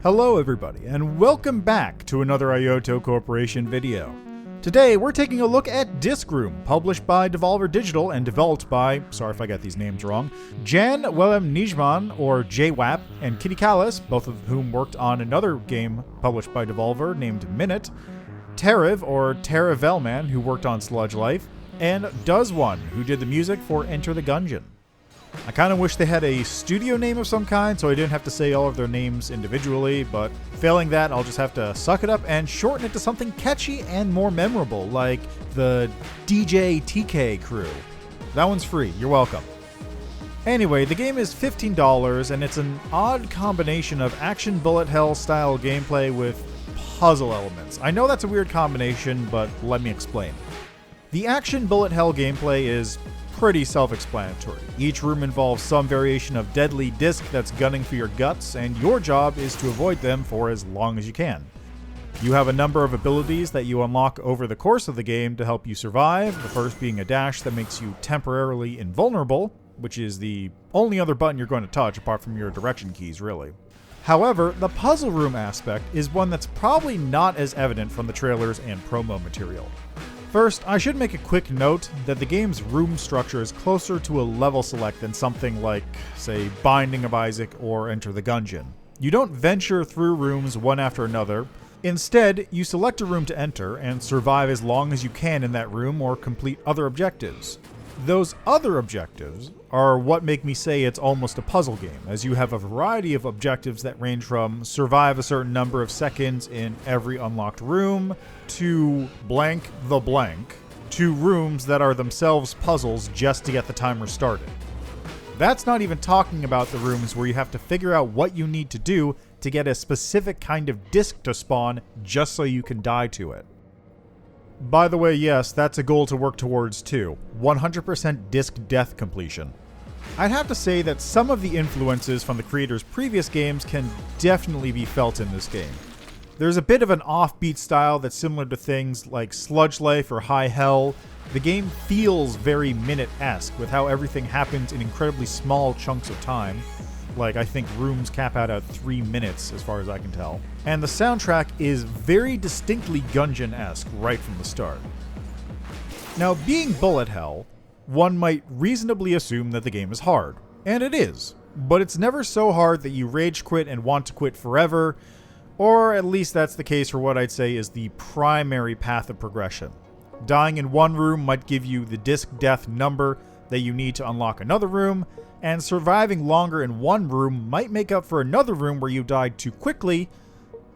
Hello everybody, and welcome back to another Ayoto Corporation video. Today we're taking a look at Disc Room, published by Devolver Digital and developed by, sorry if I got these names wrong, Jan Willem Nijman, or JWAP, and Kitty Callis, both of whom worked on another game published by Devolver named Minute, Tariv, or Tara Velman, who worked on Sludge Life, and Does One, who did the music for Enter the Gungeon. I kind of wish they had a studio name of some kind so I didn't have to say all of their names individually, but failing that, I'll just have to suck it up and shorten it to something catchy and more memorable, like the DJ TK crew. That one's free, you're welcome. Anyway, the game is $15 and it's an odd combination of action bullet hell style gameplay with puzzle elements. I know that's a weird combination, but let me explain. The action bullet hell gameplay is pretty self-explanatory. Each room involves some variation of deadly disc that's gunning for your guts, and your job is to avoid them for as long as you can. You have a number of abilities that you unlock over the course of the game to help you survive, the first being a dash that makes you temporarily invulnerable, which is the only other button you're going to touch apart from your direction keys, really. However, the puzzle room aspect is one that's probably not as evident from the trailers and promo material. First, I should make a quick note that the game's room structure is closer to a level select than something like, say, Binding of Isaac or Enter the Gungeon. You don't venture through rooms one after another. Instead, you select a room to enter and survive as long as you can in that room or complete other objectives. Those other objectives are what make me say it's almost a puzzle game, as you have a variety of objectives that range from survive a certain number of seconds in every unlocked room, to blank the blank, to rooms that are themselves puzzles just to get the timer started. That's not even talking about the rooms where you have to figure out what you need to do to get a specific kind of disc to spawn just so you can die to it. By the way, yes, that's a goal to work towards too. 100% disc death completion. I'd have to say that some of the influences from the creator's previous games can definitely be felt in this game. There's a bit of an offbeat style that's similar to things like Sludge Life or High Hell. The game feels very Minute-esque with how everything happens in incredibly small chunks of time. Like, I think rooms cap out at 3 minutes, as far as I can tell. And the soundtrack is very distinctly Gungeon-esque right from the start. Now, being bullet hell, one might reasonably assume that the game is hard. And it is. But it's never so hard that you rage quit and want to quit forever, or at least that's the case for what I'd say is the primary path of progression. Dying in one room might give you the disc death number that you need to unlock another room, and surviving longer in one room might make up for another room where you died too quickly,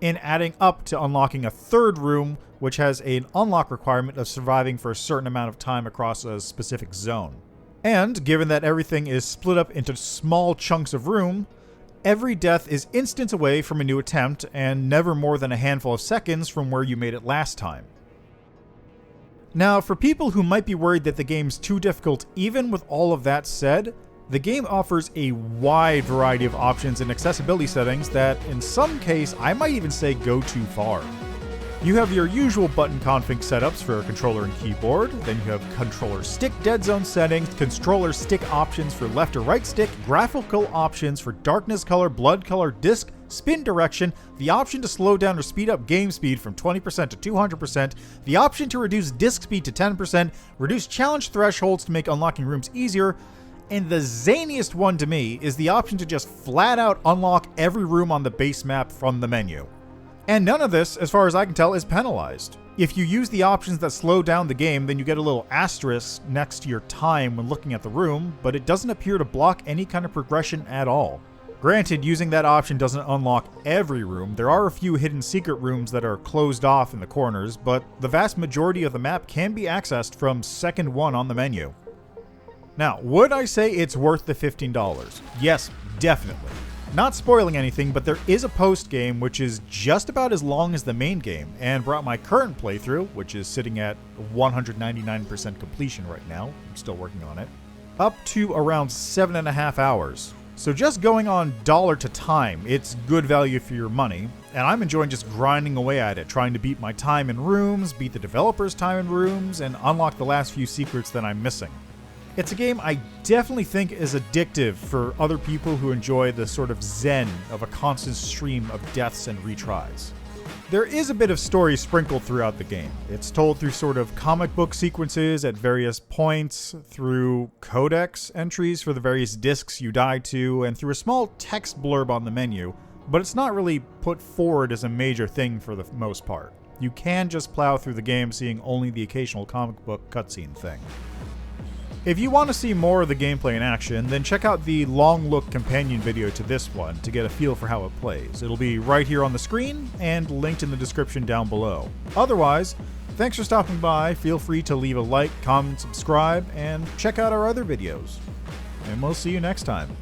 in adding up to unlocking a third room, which has an unlock requirement of surviving for a certain amount of time across a specific zone. And given that everything is split up into small chunks of room, every death is instants away from a new attempt, and never more than a handful of seconds from where you made it last time. Now, for people who might be worried that the game's too difficult, even with all of that said, the game offers a wide variety of options and accessibility settings that, in some case, I might even say go too far. You have your usual button config setups for controller and keyboard, then you have controller stick dead zone settings, controller stick options for left or right stick, graphical options for darkness color, blood color, disc, spin direction, the option to slow down or speed up game speed from 20% to 200%, the option to reduce disc speed to 10%, reduce challenge thresholds to make unlocking rooms easier, and the zaniest one to me is the option to just flat out unlock every room on the base map from the menu. And none of this, as far as I can tell, is penalized. If you use the options that slow down the game, then you get a little asterisk next to your time when looking at the room, but it doesn't appear to block any kind of progression at all. Granted, using that option doesn't unlock every room. There are a few hidden secret rooms that are closed off in the corners, but the vast majority of the map can be accessed from second one on the menu. Now, would I say it's worth the $15? Yes, definitely. Not spoiling anything, but there is a post-game which is just about as long as the main game, and brought my current playthrough, which is sitting at 199% completion right now, I'm still working on it, up to around 7.5 hours. So just going on dollar to time, it's good value for your money, and I'm enjoying just grinding away at it, trying to beat my time in rooms, beat the developer's time in rooms, and unlock the last few secrets that I'm missing. It's a game I definitely think is addictive for other people who enjoy the sort of zen of a constant stream of deaths and retries. There is a bit of story sprinkled throughout the game. It's told through sort of comic book sequences at various points, through codex entries for the various discs you die to, and through a small text blurb on the menu, but it's not really put forward as a major thing for the most part. You can just plow through the game seeing only the occasional comic book cutscene thing. If you want to see more of the gameplay in action, then check out the long look companion video to this one to get a feel for how it plays. It'll be right here on the screen and linked in the description down below. Otherwise, thanks for stopping by. Feel free to leave a like, comment, subscribe, and check out our other videos. And we'll see you next time.